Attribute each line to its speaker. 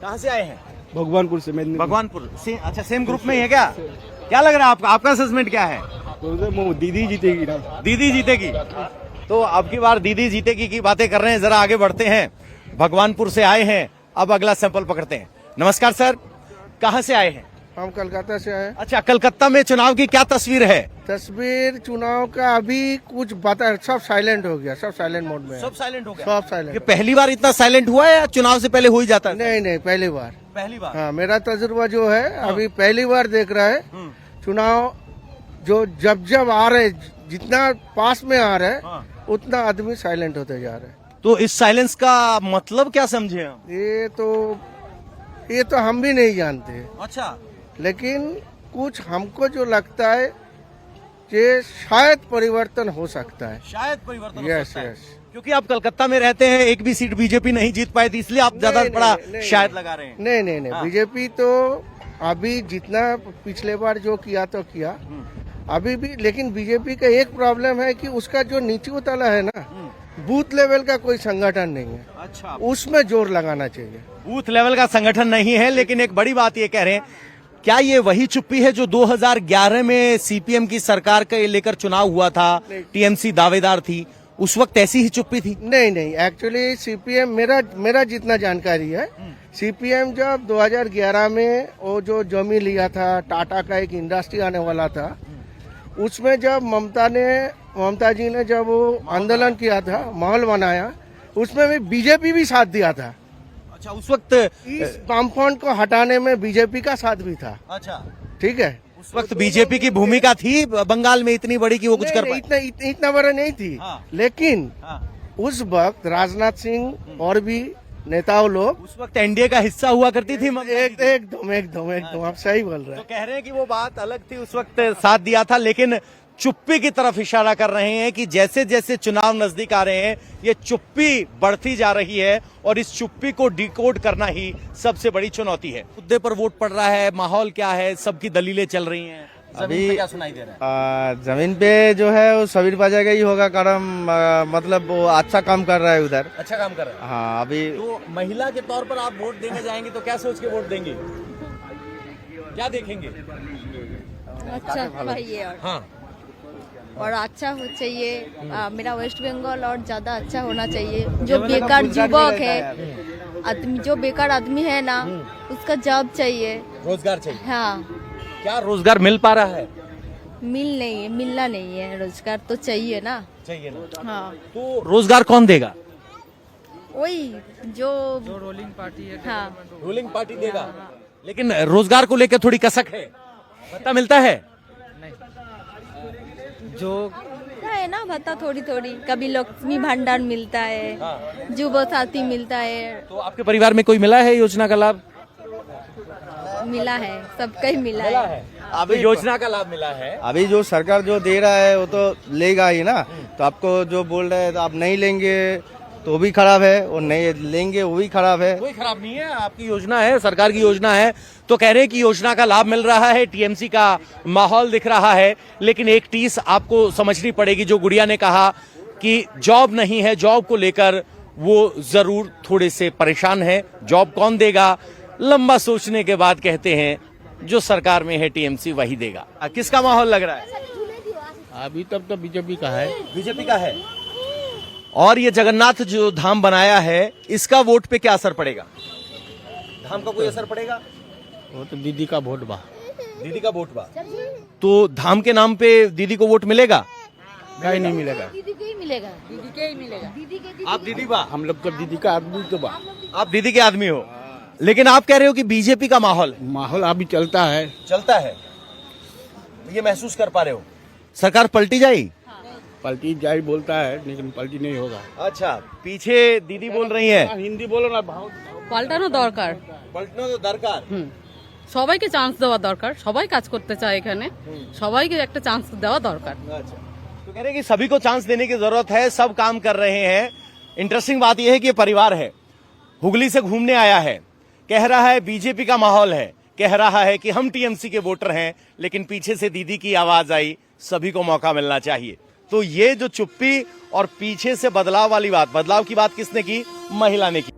Speaker 1: कहाँ से आए हैं?
Speaker 2: भगवानपुर से।
Speaker 1: भगवानपुर से। अच्छा, सेम ग्रुप में ही है क्या? क्या लग रहा है आपका? आपका असेसमेंट क्या है?
Speaker 2: दीदी जीतेगी ना।
Speaker 1: दीदी जीतेगी। तो अब की बार दीदी जीतेगी की बातें कर रहे हैं। जरा आगे बढ़ते हैं। भगवानपुर से आए हैं, अब अगला सैंपल पकड़ते हैं। नमस्कार सर, कहाँ से आए हैं?
Speaker 3: हम कलकत्ता से आए।
Speaker 1: अच्छा, कलकत्ता में चुनाव की क्या तस्वीर है?
Speaker 3: तस्वीर चुनाव का अभी कुछ बता, सब साइलेंट हो गया, सब साइलेंट मोड में है।
Speaker 1: सब साइलेंट हो गया।
Speaker 3: सब साइलेंट।
Speaker 1: ये पहली बार इतना साइलेंट हुआ है या चुनाव से पहले हो ही जाता है?
Speaker 3: नहीं, पहली बार।
Speaker 1: पहली बार।
Speaker 3: हाँ, मेरा तजुर्बा जो है अभी पहली बार देख रहा है चुनाव। जो जब आ रहे, जितना पास में आ रहे उतना आदमी साइलेंट होते जा रहे हैं।
Speaker 1: तो इस साइलेंस का मतलब क्या समझे हम?
Speaker 3: ये तो हम भी नहीं जानते।
Speaker 1: अच्छा,
Speaker 3: लेकिन कुछ हमको जो लगता है कि शायद परिवर्तन हो सकता है।
Speaker 1: शायद परिवर्तन हो
Speaker 3: यस
Speaker 1: सकता है।
Speaker 3: यस।
Speaker 1: क्योंकि आप कलकत्ता में रहते हैं, एक भी सीट बीजेपी नहीं जीत पाई थी, इसलिए आप ज्यादा बड़ा शायद लगा रहे हैं।
Speaker 3: नहीं,
Speaker 1: हाँ।
Speaker 3: बीजेपी तो अभी जितना पिछले बार जो किया तो किया अभी भी, लेकिन बीजेपी का एक प्रॉब्लम है कि उसका जो नीचे तला है ना, बूथ लेवल का कोई संगठन नहीं है।
Speaker 1: अच्छा,
Speaker 3: उसमें जोर लगाना चाहिए।
Speaker 1: बूथ लेवल का संगठन नहीं है, लेकिन एक बड़ी बात ये कह रहे हैं, क्या ये वही चुप्पी है जो 2011 में सीपीएम की सरकार के लेकर चुनाव हुआ था, टीएमसी दावेदार थी, उस वक्त ऐसी ही चुप्पी थी?
Speaker 3: नहीं, एक्चुअली सीपीएम, मेरा जितना जानकारी है, सीपीएम जब 2011 में वो जो जमीन लिया था, टाटा का एक इंडस्ट्री आने वाला था, उसमें जब ममता जी ने जब वो आंदोलन किया था, माहौल बनाया, उसमें भी बीजेपी भी साथ दिया था।
Speaker 1: अच्छा, उस वक्त
Speaker 3: इस कॉम्पाउंड को हटाने में बीजेपी का साथ भी था।
Speaker 1: अच्छा,
Speaker 3: ठीक है।
Speaker 1: उस वक्त बीजेपी की भूमिका थी बंगाल में इतनी बड़ी कि वो कुछ कर पाए?
Speaker 3: इतना बड़ा नहीं थी।
Speaker 1: हाँ।
Speaker 3: लेकिन उस वक्त राजनाथ सिंह और भी नेताओं लोग,
Speaker 1: उस वक्त एनडीए का हिस्सा हुआ करती थी।
Speaker 3: एकदम आप सही बोल रहे
Speaker 1: तो
Speaker 3: हैं।
Speaker 1: कह रहे हैं कि वो बात अलग थी, उस वक्त साथ दिया था, लेकिन चुप्पी की तरफ इशारा कर रहे हैं कि जैसे जैसे चुनाव नजदीक आ रहे हैं, ये चुप्पी बढ़ती जा रही है और इस चुप्पी को डिकोड करना ही सबसे बड़ी चुनौती है। मुद्दे पर वोट पड़ रहा है, माहौल क्या है, सबकी दलीलें चल रही हैं, अभी क्या सुनाई दे रहा है?
Speaker 2: जमीन पे जो है वो सबीर बाजा का ही होगा कारण, मतलब वो अच्छा काम कर रहा है उधर।
Speaker 1: अच्छा काम कर रहा है।
Speaker 2: हाँ, अभी
Speaker 1: तो महिला के तौर पर आप वोट देने जाएंगे तो क्या सोच के वोट देंगे? क्या देखेंगे?
Speaker 4: अच्छा चाहिए
Speaker 1: हाँ,
Speaker 4: और अच्छा हो चाहिए। मेरा वेस्ट बंगाल और ज्यादा अच्छा होना चाहिए। जो बेकार युवक है, जो बेकार आदमी है ना, उसका जॉब चाहिए,
Speaker 1: रोजगार चाहिए।
Speaker 4: हाँ।
Speaker 1: क्या रोजगार मिल पा रहा है?
Speaker 4: मिलना नहीं है। रोजगार तो चाहिए ना।
Speaker 1: चाहिए ना।
Speaker 4: हाँ,
Speaker 1: तो रोजगार कौन देगा?
Speaker 4: वही जो रोलिंग पार्टी है। हाँ,
Speaker 1: रूलिंग पार्टी देगा। लेकिन रोजगार को लेकर थोड़ी कसक है, भत्ता मिलता है?
Speaker 2: जो
Speaker 4: है ना, भत्ता थोड़ी कभी लक्ष्मी भंडार मिलता है, युवा साथी मिलता है।
Speaker 1: तो आपके परिवार में कोई मिला है योजना का लाभ?
Speaker 4: मिला है, सबका ही मिला है।
Speaker 1: अभी योजना का लाभ मिला है।
Speaker 2: अभी जो सरकार जो दे रहा है वो तो लेगा ही ना। तो आपको जो बोल रहे हैं तो आप नहीं लेंगे तो भी खराब है, और नहीं लेंगे वो भी खराब है।
Speaker 1: कोई खराब नहीं है, आपकी योजना है, सरकार की योजना है, तो कह रहे हैं कि योजना का लाभ मिल रहा है, टीएमसी का माहौल दिख रहा है। लेकिन एक चीज आपको समझनी पड़ेगी, जो गुड़िया ने कहा कि जॉब नहीं है, जॉब को लेकर वो जरूर थोड़े से परेशान है। जॉब कौन देगा? लंबा सोचने के बाद कहते हैं जो सरकार में है टीएमसी वही देगा। किसका माहौल लग रहा है?
Speaker 5: अभी तक तो बीजेपी का है।
Speaker 1: बीजेपी का है। और ये जगन्नाथ जो धाम बनाया है, इसका वोट पे क्या असर पड़ेगा? धाम का कोई असर पड़ेगा?
Speaker 5: वो तो दीदी का वोट बा।
Speaker 1: दीदी का वोट बा। तो धाम के नाम पे दीदी को वोट मिलेगा?
Speaker 5: कहीं नहीं मिलेगा।
Speaker 4: दीदी के ही मिलेगा।
Speaker 1: आप दीदी बा?
Speaker 5: हम लोग तो दीदी का आदमी तो बा।
Speaker 1: आप दीदी के आदमी हो, लेकिन आप कह रहे हो कि बीजेपी का माहौल
Speaker 5: माहौल अभी चलता है।
Speaker 1: ये महसूस कर पा रहे हो? सरकार पलटी जाएगी?
Speaker 5: पलटी जाई बोलता है, लेकिन पलटी नहीं होगा।
Speaker 1: अच्छा, पीछे दीदी बोल रही है
Speaker 5: हिंदी बोलो ना।
Speaker 6: পাল্টানো দরকার।
Speaker 1: पलटना तो दरकार।
Speaker 6: সবাইকে চান্স দেওয়া দরকার। সবাই কাজ করতে চায় এখানে, সবাইকে একটা চান্স দেওয়া দরকার।
Speaker 1: अच्छा, तो कह रहे हैं कि सभी को चांस देने की जरूरत है, सब काम कर रहे हैं। इंटरेस्टिंग बात यह है कि ये परिवार है, हुगली से घूमने आया है, कह रहा है बीजेपी का माहौल है, कह रहा है कि हम टीएमसी के वोटर हैं, लेकिन पीछे से दीदी की आवाज आई, सभी को मौका मिलना चाहिए। तो ये जो चुप्पी और पीछे से बदलाव वाली बात, बदलाव की बात किसने की? महिला ने की।